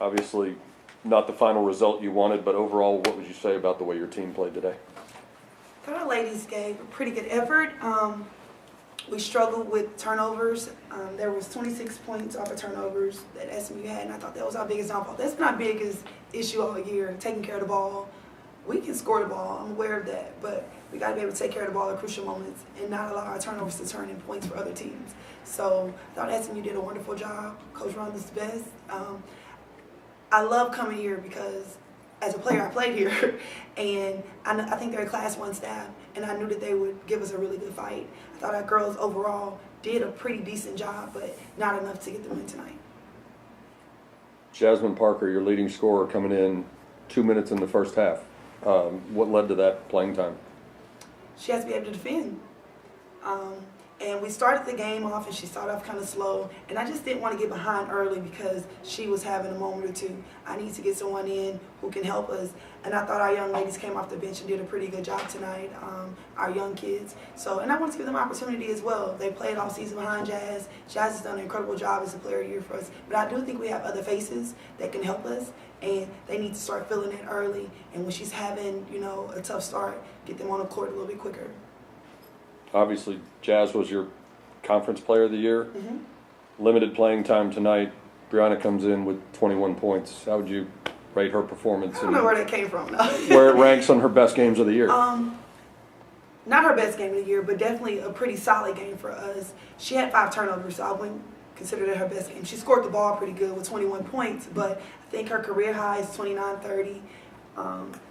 Obviously, not the final result you wanted, but overall, what would you say about the way your team played today? I thought our ladies gave a pretty good effort. We struggled with turnovers. There was 26 points off of turnovers that SMU had, and I thought that was our biggest downfall. That's been our biggest issue all year, taking care of the ball. We can score the ball, I'm aware of that, but we got to be able to take care of the ball at crucial moments and not allow our turnovers to turn in points for other teams. So I thought SMU did a wonderful job. Coach Ronda's the best. I love coming here because as a player, I played here, and I think they're a Class 1 staff, and I knew that they would give us a really good fight. I thought our girls overall did a pretty decent job, but not enough to get the win tonight. Jasmine Parker, your leading scorer, coming in 2 minutes in the first half. What led to that playing time? She has to be able to defend. And we started the game off, and she started off kind of slow. And I just didn't want to get behind early because she was having a moment or two. I need to get someone in who can help us. And I thought our young ladies came off the bench and did a pretty good job tonight, our young kids. And I want to give them opportunity as well. They played all season behind Jazz. Jazz has done an incredible job as a player of the year for us. But I do think we have other faces that can help us. And they need to start feeling it early. And when she's having, a tough start, get them on the court a little bit quicker. Obviously, Jazz was your conference player of the year. Mm-hmm. Limited playing time tonight. Brianna comes in with 21 points. How would you rate her performance? I don't know where that came from, though. Where it ranks on her best games of the year? Not her best game of the year, but definitely a pretty solid game for us. She had 5 turnovers, so I wouldn't consider that her best game. She scored the ball pretty good with 21 points, but I think her career high is 29-30.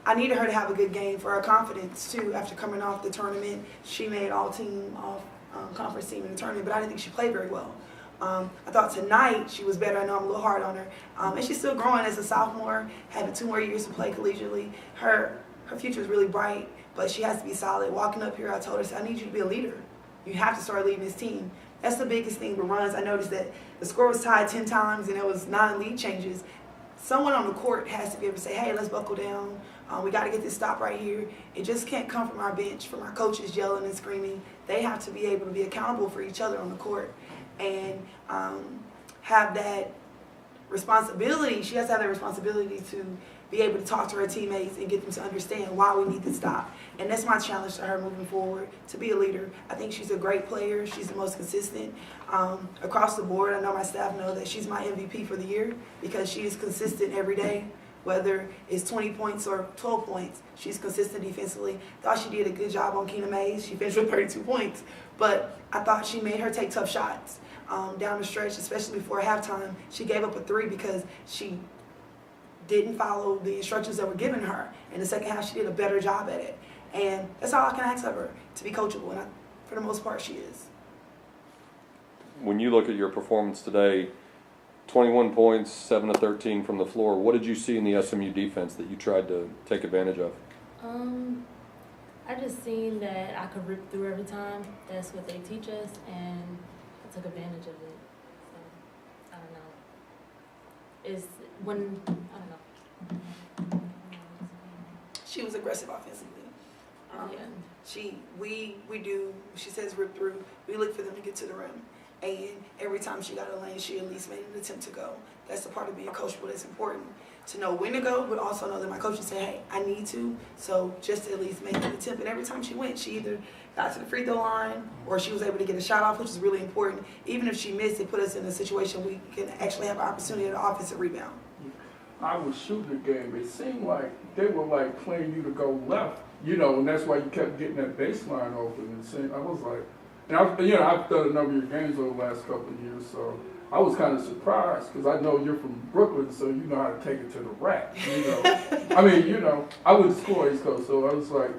I needed her to have a good game for her confidence, too. After coming off the tournament, she made all-team, conference team in the tournament, but I didn't think she played very well. I thought tonight she was better. I know I'm a little hard on her. And she's still growing as a sophomore, having 2 more years to play collegiately. Her future is really bright, but she has to be solid. Walking up here, I told her, I need you to be a leader. You have to start leading this team. That's the biggest thing with runs. I noticed that the score was tied 10 times, and there was 9 lead changes. Someone on the court has to be able to say, hey, let's buckle down. We got to get this stop right here. It just can't come from our bench, from our coaches yelling and screaming. They have to be able to be accountable for each other on the court and have that responsibility. She has to have that responsibility to be able to talk to her teammates and get them to understand why we need to stop. And that's my challenge to her moving forward, to be a leader. I think she's a great player. She's the most consistent across the board. I know my staff know that she's my MVP for the year because she is consistent every day, whether it's 20 points or 12 points. She's consistent defensively. Thought she did a good job on Keena Mays. She finished with 32 points. But I thought she made her take tough shots down the stretch, especially before halftime. She gave up a 3 because she didn't follow the instructions that were given her. In the second half, she did a better job at it. And that's all I can ask of her, to be coachable. And for the most part, she is. When you look at your performance today, 21 points, 7 of 13 from the floor, what did you see in the SMU defense that you tried to take advantage of? I just seen that I could rip through every time. That's what they teach us, and I took advantage of it. So, I don't know. She was aggressive offensively. She says rip through. We look for them to get to the rim. And every time she got a lane, she at least made an attempt to go. That's the part of being coachable that's important. To know when to go, but also know that my coach would say, hey, I need to. So just to at least make an attempt. And every time she went, she either got to the free throw line or she was able to get a shot off, which is really important. Even if she missed, it put us in a situation we can actually have an opportunity at an offensive rebound. I was shooting the game. It seemed like they were like playing you to go left, and that's why you kept getting that baseline open. And I was like, and I've done a number of your games over the last couple of years, so I was kind of surprised because I know you're from Brooklyn, so you know how to take it to the rack. I I went to school East Coast, so I was like,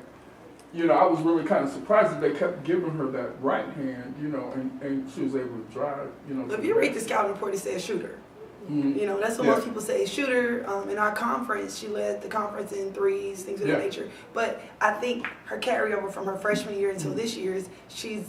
I was really kind of surprised that they kept giving her that right hand, and she was able to drive, If you read the scouting report, it says shooter. Mm-hmm. That's what most people say, shooter. In our conference, she led the conference in threes, things of that nature. But I think her carryover from her freshman year until this year is she's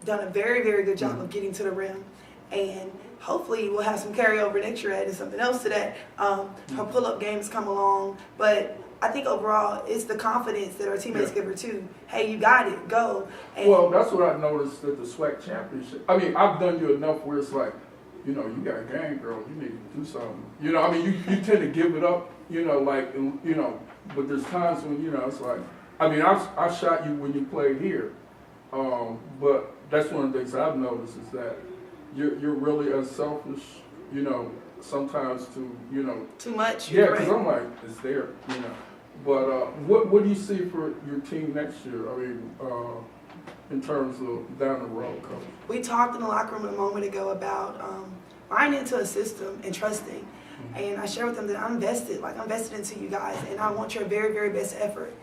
done a very, very good job of getting to the rim. And hopefully we'll have some carryover next year adding something else to that. Her pull-up games come along. But I think overall it's the confidence that our teammates give her too. Hey, you got it, go. And well, that's what I noticed at the SWAC championship. I mean, I've done you enough where it's like, you know, you got a game, girl, you need to do something. You know, I mean, you tend to give it up, you know, like, you know, but there's times when, you know, it's like, I mean, I shot you when you played here, but that's one of the things I've noticed is that you're really unselfish, you know, sometimes to, you know. Too much? Yeah, because I'm like, it's there, you know. But what do you see for your team next year? I mean, in terms of down the road, Coach? We talked in the locker room a moment ago about buying into a system and trusting. And I shared with them that I'm invested into you guys, and I want your very, very best effort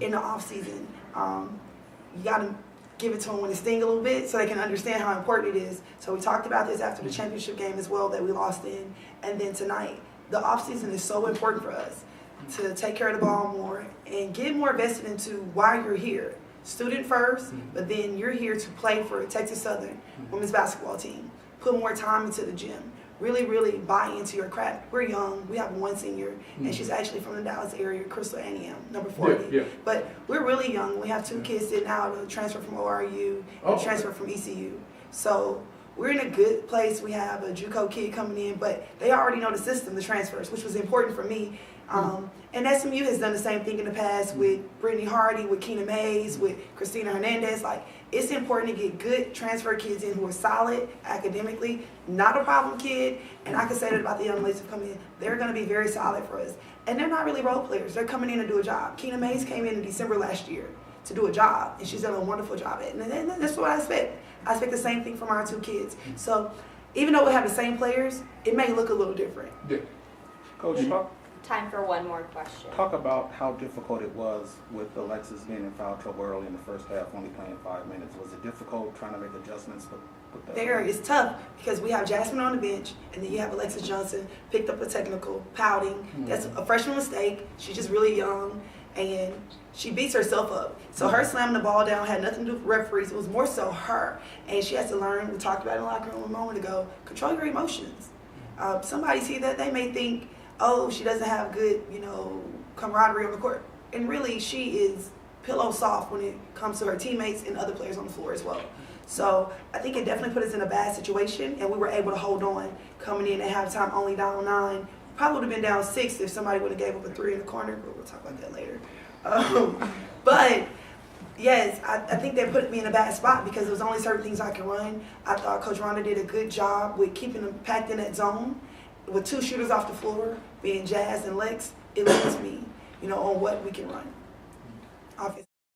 in the off season. You got to give it to them when it stings a little bit so they can understand how important it is. So we talked about this after the championship game as well that we lost in, and then tonight. The off season is so important for us to take care of the ball more and get more invested into why you're here. Student first, but then you're here to play for Texas Southern women's basketball team. Put more time into the gym. Really, really buy into your craft. We're young. We have one senior, and she's actually from the Dallas area, Crystal Anniam, number 40. Yeah. But we're really young. We have two kids sitting out, a transfer from ORU and a transfer from ECU. So we're in a good place. We have a JUCO kid coming in, but they already know the system, the transfers, which was important for me. And SMU has done the same thing in the past with Brittany Hardy, with Keena Mays, with Christina Hernandez. Like, it's important to get good transfer kids in who are solid academically, not a problem kid. And I can say that about the young ladies who come in. They're going to be very solid for us. And they're not really role players. They're coming in to do a job. Keena Mays came in December last year to do a job, and she's done a wonderful job at it. And that's what I expect. I expect the same thing from our two kids. So even though we have the same players, it may look a little different. Yeah. Coach, Time for one more question. talk about how difficult it was with Alexis being in foul trouble early in the first half, only playing 5 minutes. Was it difficult trying to make adjustments? It's tough because we have Jasmine on the bench, and then you have Alexis Johnson picked up a technical, pouting. That's a freshman mistake. She's just really young, and she beats herself up. So her slamming the ball down had nothing to do with referees. It was more so her, and she has to learn. We talked about it in the locker room a moment ago. Control your emotions. Somebody see that, they may think, oh, she doesn't have good, camaraderie on the court. And really, she is pillow soft when it comes to her teammates and other players on the floor as well. So I think it definitely put us in a bad situation, and we were able to hold on coming in at halftime only down 9. Probably would have been down 6 if somebody would have gave up a 3 in the corner, but we'll talk about that later. But yes, I think that put me in a bad spot because there was only certain things I could run. I thought Coach Rhonda did a good job with keeping them packed in that zone. With 2 shooters off the floor, being Jazz and Lex, it limits me, on what we can run.